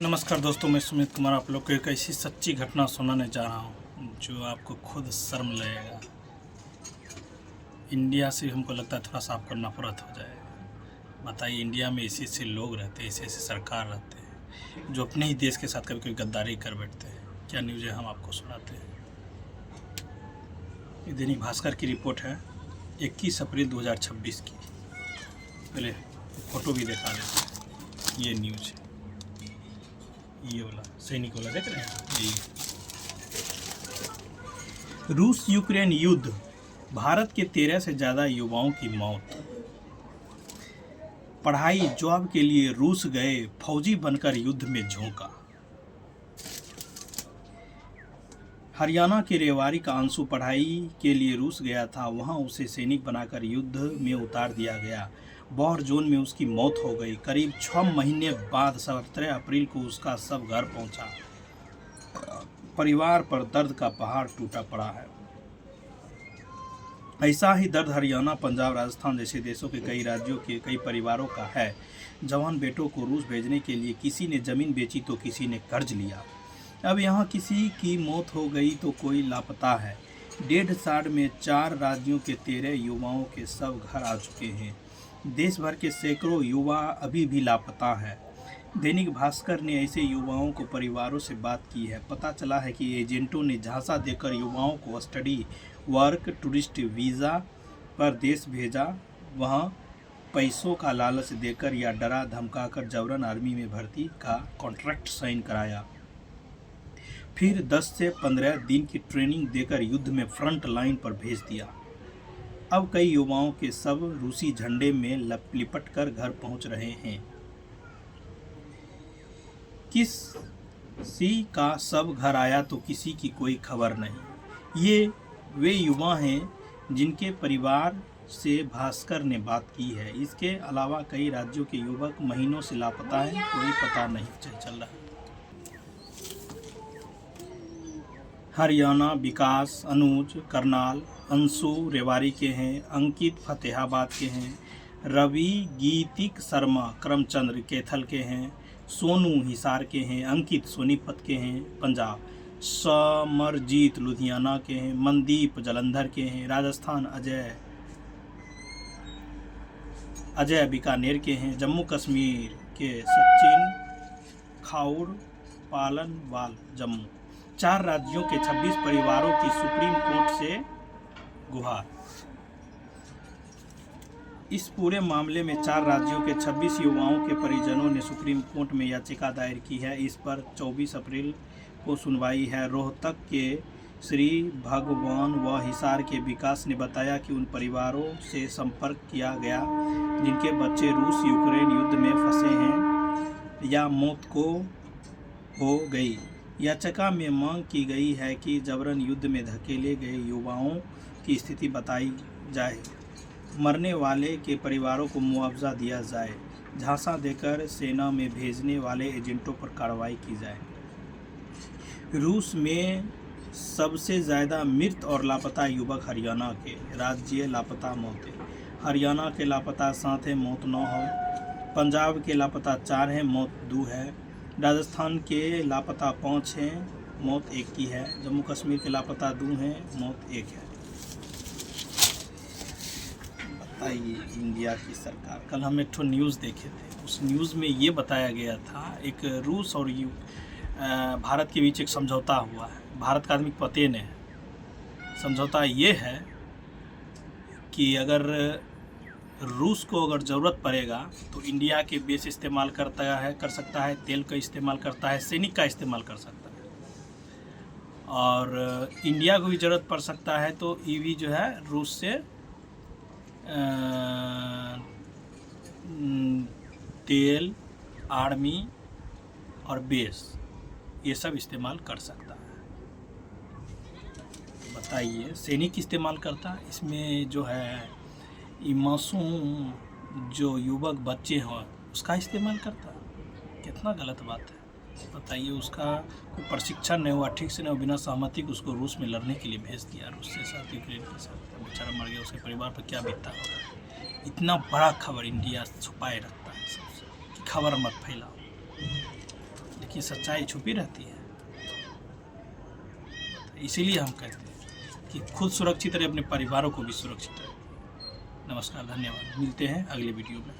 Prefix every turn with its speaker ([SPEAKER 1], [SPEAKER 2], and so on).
[SPEAKER 1] नमस्कार दोस्तों, मैं सुमित कुमार आप लोग को एक ऐसी सच्ची घटना सुनाने जा रहा हूँ जो आपको खुद शर्म लगेगा। इंडिया से हमको लगता है थोड़ा सा आपको नफरत हो जाएगा। बताइए, इंडिया में ऐसे ऐसे लोग रहते हैं, ऐसे ऐसे सरकार रहते हैं जो अपने ही देश के साथ कभी कभी गद्दारी कर बैठते हैं। क्या न्यूज़ है, हम आपको सुनाते हैं। ये दैनिक भास्कर की रिपोर्ट है 21 अप्रैल 2026 की। पहले फ़ोटो भी दिखा देते हैं। ये न्यूज़ है, ये वाला सैनिक वाला देख रहे हैं। ये रूस यूक्रेन युद्ध, भारत के 13 से ज़्यादा युवाओं की मौत। पढ़ाई जॉब के लिए रूस गए, फौजी बनकर युद्ध में झोंका। हरियाणा के रेवाड़ी का अंशु पढ़ाई के लिए रूस गया था, वहां उसे सैनिक बनाकर युद्ध में उतार दिया गया। वॉर जोन में उसकी मौत हो गई। करीब 6 महीने बाद 17 अप्रैल को उसका शव घर पहुंचा। परिवार पर दर्द का पहाड़ टूटा पड़ा है। ऐसा ही दर्द हरियाणा, पंजाब, राजस्थान जैसे देशों के कई राज्यों के कई परिवारों का है। जवान बेटों को रूस भेजने के लिए किसी ने जमीन बेची तो किसी ने कर्ज लिया। अब यहाँ किसी की मौत हो गई तो कोई लापता है। 1.5 साल में 4 राज्यों के 13 युवाओं के शव घर आ चुके हैं। देश भर के सैकड़ों युवा अभी भी लापता है। दैनिक भास्कर ने ऐसे युवाओं को परिवारों से बात की है। पता चला है कि एजेंटों ने झांसा देकर युवाओं को स्टडी, वर्क, टूरिस्ट वीज़ा पर देश भेजा। वहां पैसों का लालच देकर या डरा धमकाकर जबरन आर्मी में भर्ती का कॉन्ट्रैक्ट साइन कराया। फिर 10 से 15 दिन की ट्रेनिंग देकर युद्ध में फ्रंट लाइन पर भेज दिया। अब कई युवाओं के शव रूसी झंडे में लिपट कर घर पहुंच रहे हैं। किसी का शव घर आया तो किसी की कोई खबर नहीं। ये वे युवा हैं जिनके परिवार से भास्कर ने बात की है। इसके अलावा कई राज्यों के युवक महीनों से लापता हैं, कोई पता नहीं चल रहा। हरियाणा विकास अनुज करनाल, अंशु रेवाड़ी के हैं, अंकित फतेहाबाद के हैं, रवि गीतिक शर्मा करमचंद्र कैथल के हैं, सोनू हिसार के हैं, अंकित सोनीपत के हैं पंजाब, समरजीत लुधियाना के हैं, मनदीप जलंधर के हैं राजस्थान, अजय बीकानेर के हैं, जम्मू कश्मीर के सचिन खाउर पालनवाल जम्मू। 4 राज्यों के 26 परिवारों की सुप्रीम कोर्ट से गुहार। इस पूरे मामले में 4 राज्यों के 26 युवाओं के परिजनों ने सुप्रीम कोर्ट में याचिका दायर की है। इस पर 24 अप्रैल को सुनवाई है। रोहतक के श्री भगवान व हिसार के विकास ने बताया कि उन परिवारों से संपर्क किया गया जिनके बच्चे रूस यूक्रेन युद्ध में फंसे हैं या मौत को हो गई। याचिका में मांग की गई है कि जबरन युद्ध में धकेले गए युवाओं की स्थिति बताई जाए, मरने वाले के परिवारों को मुआवजा दिया जाए, झांसा देकर सेना में भेजने वाले एजेंटों पर कार्रवाई की जाए। रूस में सबसे ज़्यादा मृत और लापता युवक हरियाणा के। राज्य लापता मौतें, हरियाणा के लापता 7 हैं, मौत 9 है। पंजाब के लापता 4 हैं, मौत 2 है। राजस्थान के लापता 5 हैं, मौत 1 की है। जम्मू कश्मीर के लापता 2 हैं, मौत 1 है। बताइए, इंडिया की सरकार। कल हम एक न्यूज़ देखे थे, उस न्यूज़ में ये बताया गया था एक रूस और भारत के बीच एक समझौता हुआ है। भारत का आदमी पते ने समझौता ये है कि अगर रूस को अगर ज़रूरत पड़ेगा तो इंडिया के बेस इस्तेमाल कर सकता है, तेल का इस्तेमाल करता है, सैनिक का इस्तेमाल कर सकता है। और इंडिया को भी ज़रूरत पड़ सकता है तो ये भी जो है रूस से तेल, आर्मी और बेस ये सब इस्तेमाल कर सकता है। बताइए, सैनिक इस्तेमाल करता है, इसमें जो है मासूम जो युवक बच्चे हैं उसका इस्तेमाल करता है। कितना गलत बात है। बताइए, उसका कोई प्रशिक्षण नहीं हुआ ठीक से, नहीं, बिना सहमति को उसको रूस में लड़ने के लिए भेज दिया, रूस के साथ यूक्रेन के साथ। बेचारा मर गया, उसके परिवार पर क्या बीतता होगा। इतना बड़ा खबर इंडिया छुपाए रखता है सबसे कि खबर मत फैलाओ। कि सच्चाई छुपी रहती है। इसीलिए हम कहते हैं कि खुद सुरक्षित रहे, अपने परिवारों को भी सुरक्षित रहे। नमस्कार, धन्यवाद, मिलते हैं अगले वीडियो में।